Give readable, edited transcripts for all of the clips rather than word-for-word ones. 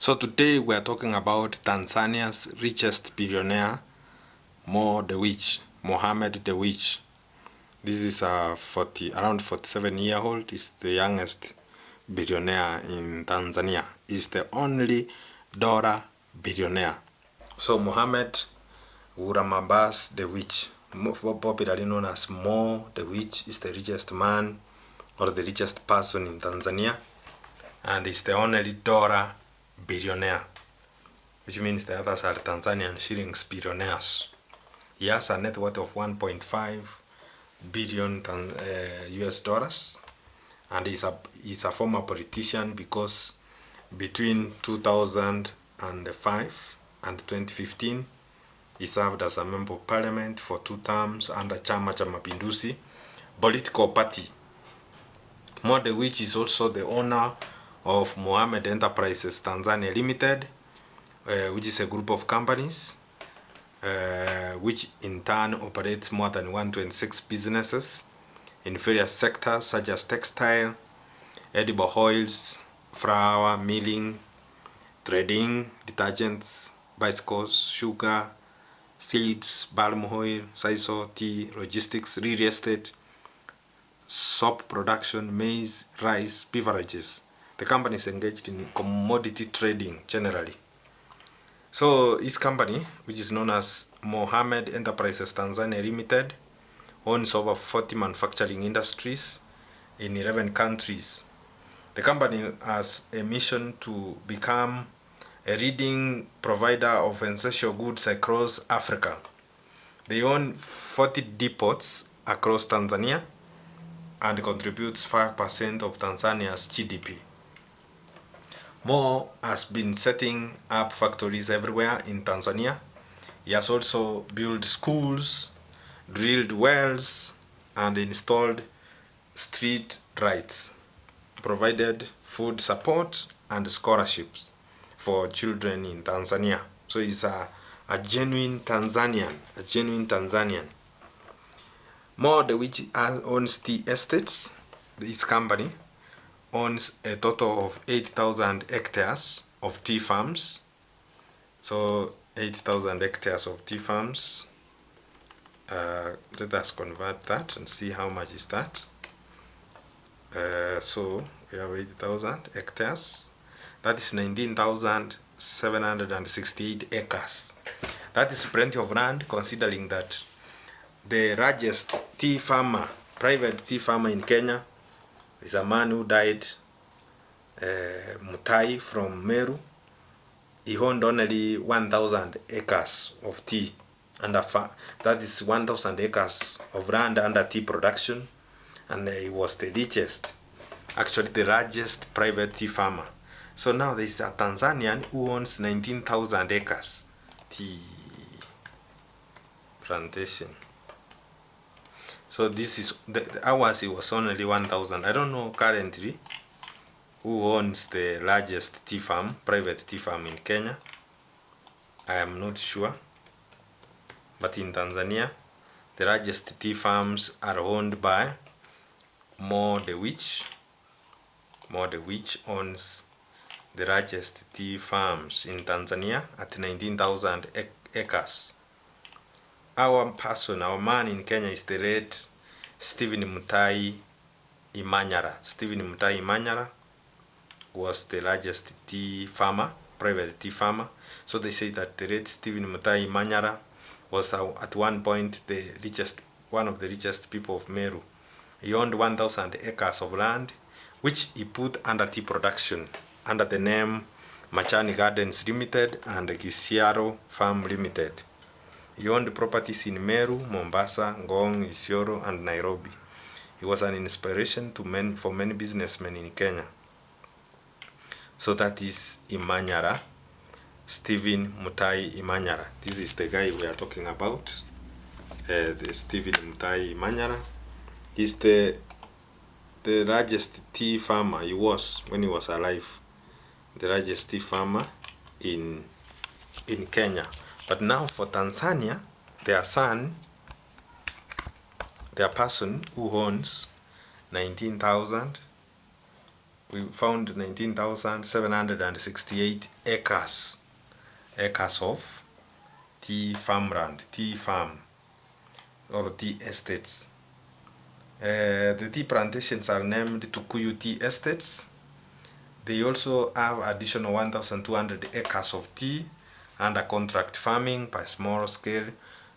So today we are talking about Tanzania's richest billionaire, Dewji, Mohamed Dewji. This is a around 47-year-old. He's the youngest billionaire in Tanzania. He's the only dollar billionaire. So Mohamed Wuramabas Dewji, popularly known as Mo Dewji, is the richest man or the richest person in Tanzania, and is the only dollar billionaire, which means the others are Tanzanian shillings billionaires. He has a net worth of 1.5 billion US dollars, and he's a former politician because between 2005 and 2015 he served as a member of parliament for 2 terms under Chama cha Mapinduzi political party. Mo Dewji is also the owner of Mohamed Enterprises Tanzania Limited, which is a group of companies which in turn operates more than 126 businesses in various sectors such as textile, edible oils, flour, milling, trading, detergents, bicycles, sugar, seeds, palm oil, sisal, tea, logistics, real estate, soap production, maize, rice, beverages. The company is engaged in commodity trading generally. So his company, which is known as Mohamed Enterprises Tanzania Limited, owns over 40 manufacturing industries in 11 countries. The company has a mission to become a leading provider of essential goods across Africa. They own 40 depots across Tanzania and contributes 5% of Tanzania's GDP. Mo has been setting up factories everywhere in Tanzania. He has also built schools, drilled wells, and installed street lights, provided food support and scholarships for children in Tanzania. So he's a genuine Tanzanian. Mo Dewji owns tea estates. His company owns a total of 8,000 hectares of tea farms. So 8,000 hectares of tea farms. Let us convert that and see how much is that. So we have 8,000 hectares. That is 19,768 acres. That is plenty of land, considering that the largest tea farmer, private tea farmer in Kenya, is a man who died, Mutai from Meru. He owned only 1,000 acres of tea, and that is 1,000 acres of land under tea production, and he was the richest, actually the largest private tea farmer. So now there is a Tanzanian who owns 19,000 acres tea plantation. So this is ours. It was only 1,000. I don't know currently who owns the largest tea farm, private tea farm in Kenya. I am not sure. But in Tanzania, the largest tea farms are owned by Mo Dewji. Mo Dewji owns the largest tea farms in Tanzania at 19,000 acres. Our man in Kenya is the late Stephen Mutai Imanyara. Stephen Mutai Imanyara was the largest tea farmer, private tea farmer. So they say that the late Stephen Mutai Imanyara was at one point one of the richest people of Meru. He owned 1,000 acres of land, which he put under tea production under the name Machani Gardens Limited and Gisiaro Farm Limited. He owned properties in Meru, Mombasa, Ngong, Isiolo, and Nairobi. He was an inspiration for many businessmen in Kenya. So that is Imanyara, Stephen Mutai Imanyara. This is the guy we are talking about, the Stephen Mutai Imanyara. He's the largest tea farmer. He was, when he was alive, the largest tea farmer in Kenya. But now for Tanzania, their person who owns 19,000 we found 19,768 acres of tea farmland, tea farm, or tea estates. The tea plantations are named Tukuyu Tea Estates. They also have additional 1,200 acres of tea under contract farming by small-scale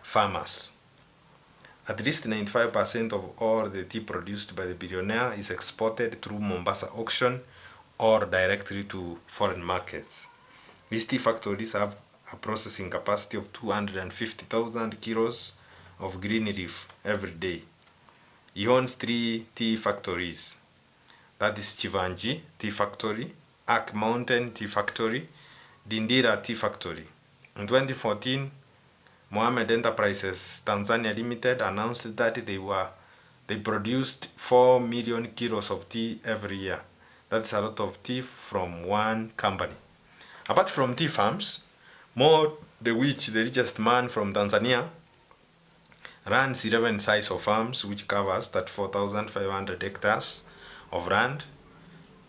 farmers. At least 95% of all the tea produced by the Billionaire is exported through Mombasa auction or directly to foreign markets. These tea factories have a processing capacity of 250,000 kilos of green leaf every day. He owns 3 tea factories. That is Chivanji Tea Factory, Ark Mountain Tea Factory, Dindira Tea Factory. In 2014, Mohamed Enterprises Tanzania Limited announced that they produced 4 million kilos of tea every year. That's a lot of tea from one company. Apart from tea farms, Mo Dewji, the richest man from Tanzania, runs 11 sisal farms, which covers 34,500 hectares of land.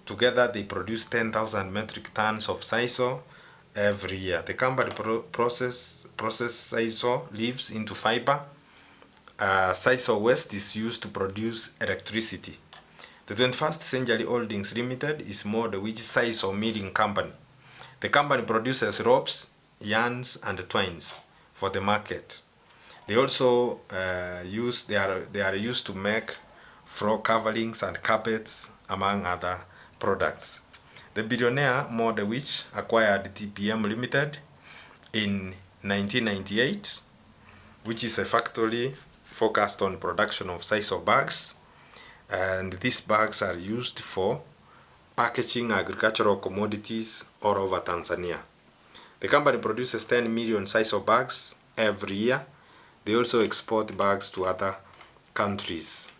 Together, they produce 10,000 metric tons of sisal every year. The company process sisal leaves into fiber. Sisal waste is used to produce electricity. The 21st Century Holdings Limited is Mo Dewji Sisal Milling Company. The company produces ropes, yarns, and twines for the market. They also are used to make floor coverings and carpets, among other products. The Billionaire Mo Dewji acquired TPM Limited in 1998, which is a factory focused on production of sisal bags, and these bags are used for packaging agricultural commodities all over Tanzania. The company produces 10 million sisal bags every year. They also export bags to other countries.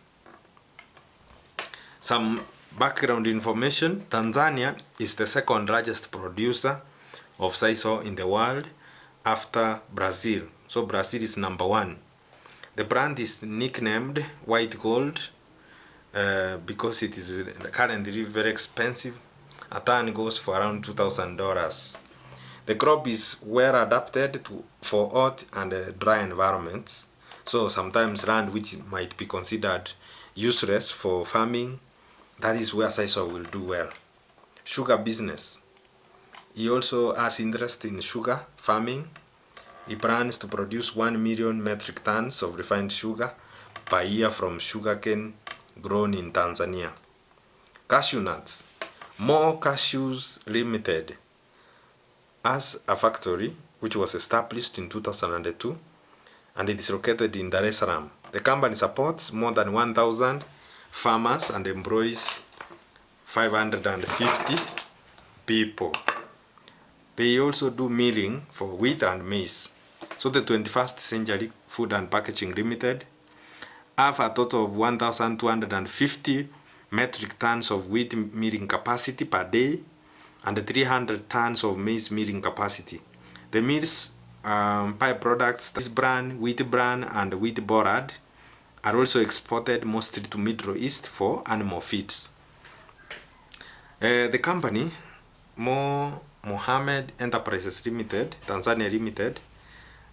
Some background information: Tanzania is the second largest producer of sisal in the world after Brazil. So Brazil is number 1. The brand is nicknamed White Gold because it is currently very expensive. A ton goes for around $2,000. The crop is well adapted for hot and dry environments. So sometimes land which might be considered useless for farming, that is where sisal will do well. Sugar business. He also has interest in sugar farming. He plans to produce 1 million metric tons of refined sugar per year from sugarcane grown in Tanzania. Cashew nuts. More Cashews Limited has a factory which was established in 2002 and it is located in Dar es Salaam. The company supports more than 1,000 farmers and employs 550 people. They also do milling for wheat and maize. So the 21st Century Food and Packaging Limited have a total of 1,250 metric tons of wheat milling capacity per day and 300 tons of maize milling capacity. The mill's byproducts, this bran, wheat bran, and wheat bollard, are also exported mostly to Middle East for animal feeds. The company, Mohamed Enterprises Limited, Tanzania Limited,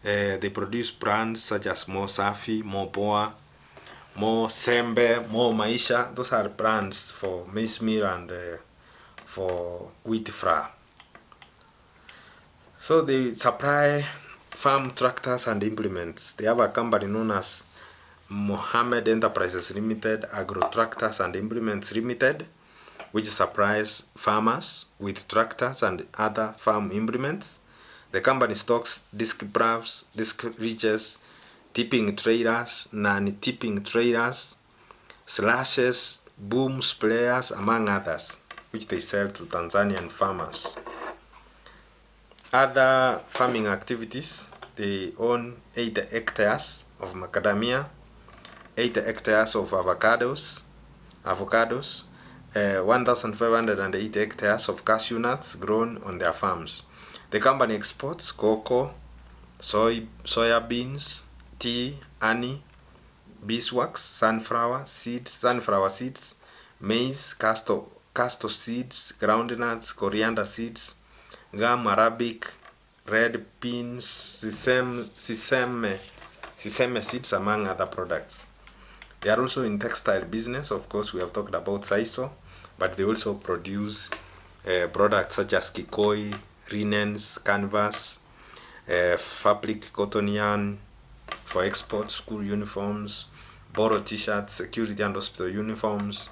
they produce brands such as Mo Safi, Mo Poa, Mo Sembe, Mo Maisha. Those are brands for maize meal and for wheat flour. So they supply farm tractors and implements. They have a company known as Mohamed Enterprises Limited, Agro Tractors and Implements Limited, which supplies farmers with tractors and other farm implements. The company stocks disc plows, disc reaches, tipping trailers, non-tipping trailers, slashes, boom sprayers, among others, which they sell to Tanzanian farmers. Other farming activities: they own 80 hectares of macadamia, 80 hectares of avocados, 1,580 hectares of cashew nuts grown on their farms. The company exports cocoa, soya beans, tea, honey, beeswax, sunflower seeds, maize, castor castor seeds, groundnuts, coriander seeds, gum arabic, red beans, sesame seeds, among other products. They are also in textile business. Of course, we have talked about Saiso, but they also produce products such as kikoi, linens, canvas, fabric, cotton yarn for export, school uniforms, borrow t-shirts, security and hospital uniforms.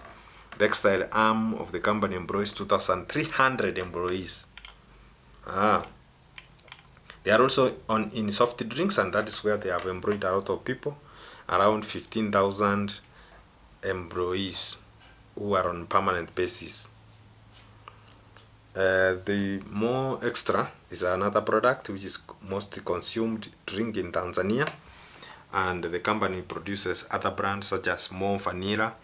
The textile arm of the company employs 2,300 employees. They are also in soft drinks, and that is where they have employed a lot of people, around 15,000 employees who are on permanent basis. The More Extra is another product which is most consumed drink in Tanzania, and the company produces other brands such as More Vanilla,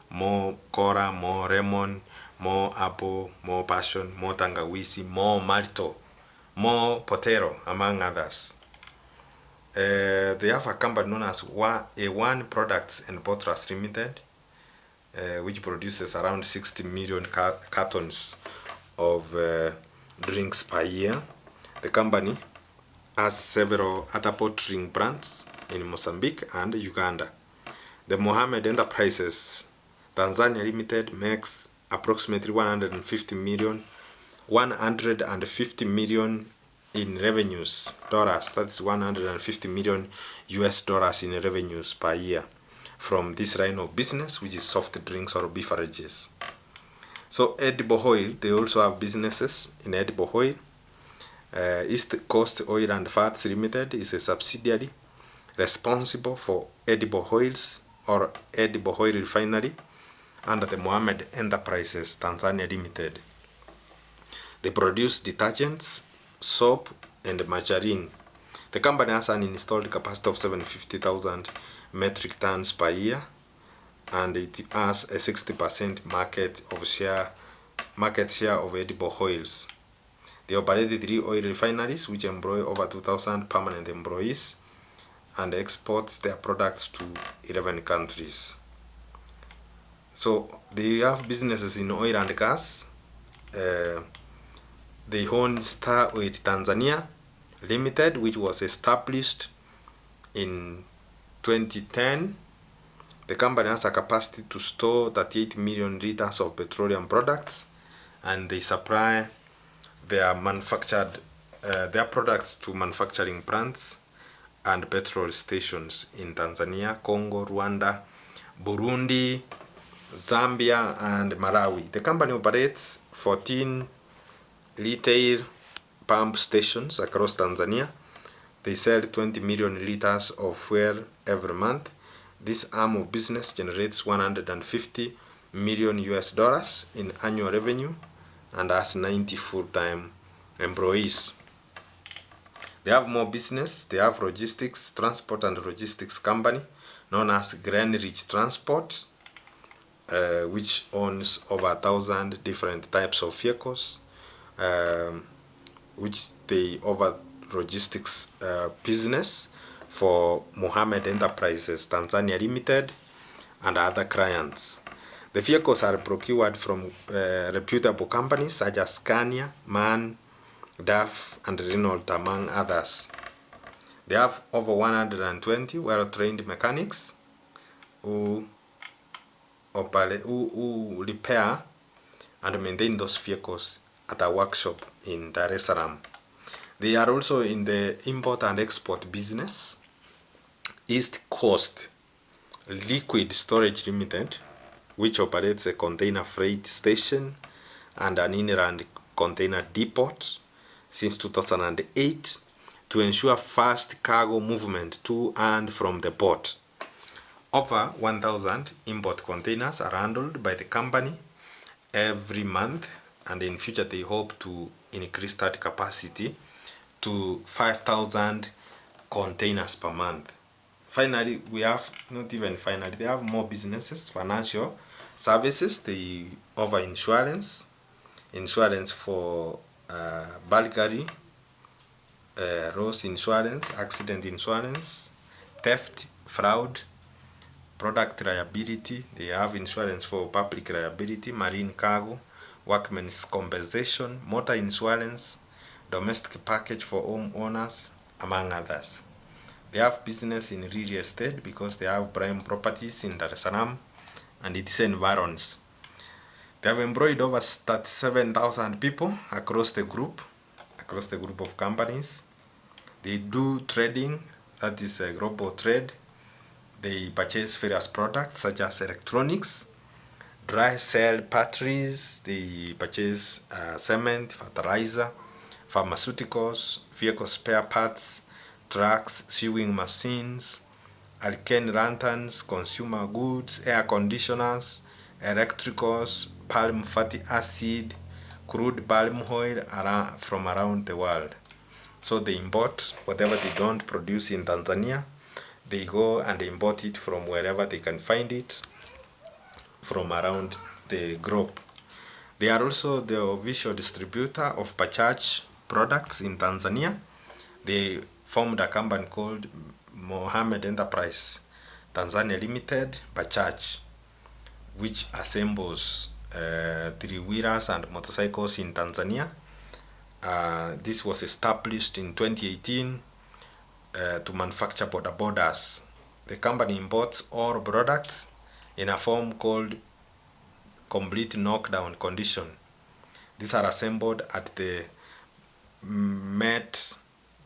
More Cola, More Lemon, More Apple, More Passion, More Tangawizi, More Malto, More Potato, among others. They have a company known as A1 Products and Bottlers Limited, which produces around 60 million cartons of drinks per year. The company has several other bottling brands in Mozambique and Uganda. The Mohamed Enterprises Tanzania Limited makes approximately 150 million in revenues dollars. That's 150 million US dollars in revenues per year from this line of business, which is soft drinks or beverages. So edible oil, they also have businesses in edible oil. East Coast Oil and Fats Limited is a subsidiary responsible for edible oils or edible oil refinery under the Mohamed Enterprises Tanzania Limited. They produce detergents, soap, and margarine. The company has an installed capacity of 750,000 metric tons per year, and it has a 60% market share of edible oils. They operate 3 oil refineries which employ over 2,000 permanent employees and exports their products to 11 countries. So they have businesses in oil and gas. They own Star Oil Tanzania Limited, which was established in 2010. The company has a capacity to store 38 million liters of petroleum products, and they supply their products to manufacturing plants and petrol stations in Tanzania, Congo, Rwanda, Burundi, Zambia, and Malawi. The company operates 14 retail pump stations across Tanzania. They sell 20 million liters of fuel every month. This arm of business generates 150 million US dollars in annual revenue and has 90 full-time employees. They have more business. They have logistics, transport and logistics company known as Greenridge Transport, which owns over 1,000 different types of vehicles, which they offer logistics business for Mohamed Enterprises Tanzania Limited and other clients. The vehicles are procured from reputable companies such as Scania, MAN, DAF, and Renault, among others. They have over 120 well-trained mechanics who repair and maintain those vehicles at a workshop in Dar es Salaam. They are also in the import and export business. East Coast Liquid Storage Limited, which operates a container freight station and an inland container depot since 2008 to ensure fast cargo movement to and from the port. Over 1,000 import containers are handled by the company every month, and in future they hope to increase that capacity to 5,000 containers per month. Finally, they have more businesses, financial services. They offer insurance for burglary, loss insurance, accident insurance, theft, fraud, product liability. They have insurance for public liability, marine cargo, workmen's compensation, motor insurance, domestic package for homeowners, among others. They have business in real estate because they have prime properties in Dar es Salaam and its environs. They have employed over 37,000 people across the group of companies. They do trading, that is a global trade. They purchase various products such as electronics, dry cell batteries, they purchase cement, fertilizer, pharmaceuticals, vehicle spare parts, trucks, sewing machines, alkane lanterns, consumer goods, air conditioners, electricals, palm fatty acid, crude palm oil from around the world. So they import whatever they don't produce in Tanzania. They go and import it from wherever they can find it from around the globe. They are also the official distributor of Bajaj products in Tanzania. They formed a company called Mohamed Enterprise Tanzania Limited, Bajaj, which assembles three-wheelers and motorcycles in Tanzania. This was established in 2018 to manufacture bodabodas. The company imports all products in a form called complete knockdown condition. These are assembled at the Met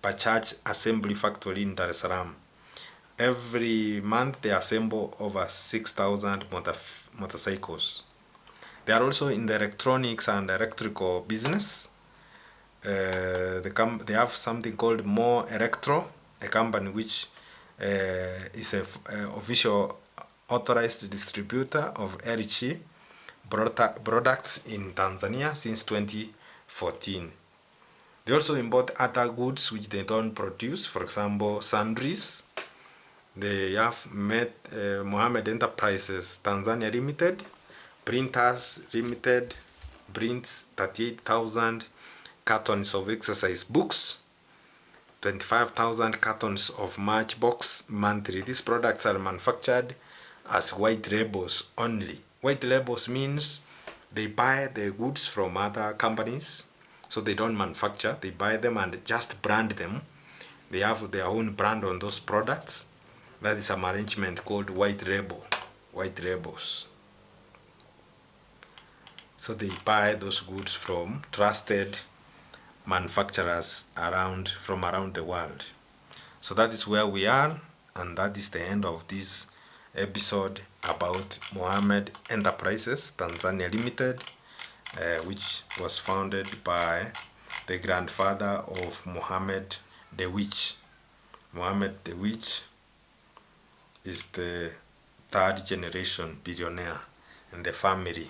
Bajaj Assembly Factory in Dar es Salaam. Every month they assemble over 6,000 motorcycles. They are also in the electronics and electrical business. They have something called More Electro, a company which is an official authorized distributor of LG products in Tanzania since 2014. They also import other goods which they don't produce, for example, sundries. They have Mohamed Enterprises Tanzania Limited, Printers Limited, prints 38,000 cartons of exercise books, 25,000 cartons of matchbox monthly. These products are manufactured as white labels only. White labels means they buy the goods from other companies, so they don't manufacture. They buy them and just brand them. They have their own brand on those products. That is an arrangement called white labels. So they buy those goods from trusted manufacturers from around the world. So that is where we are, and that is the end of this episode about Mohamed Enterprises Tanzania Limited, which was founded by the grandfather of Mohamed Dewji. Mohamed Dewji is the third generation billionaire in the family.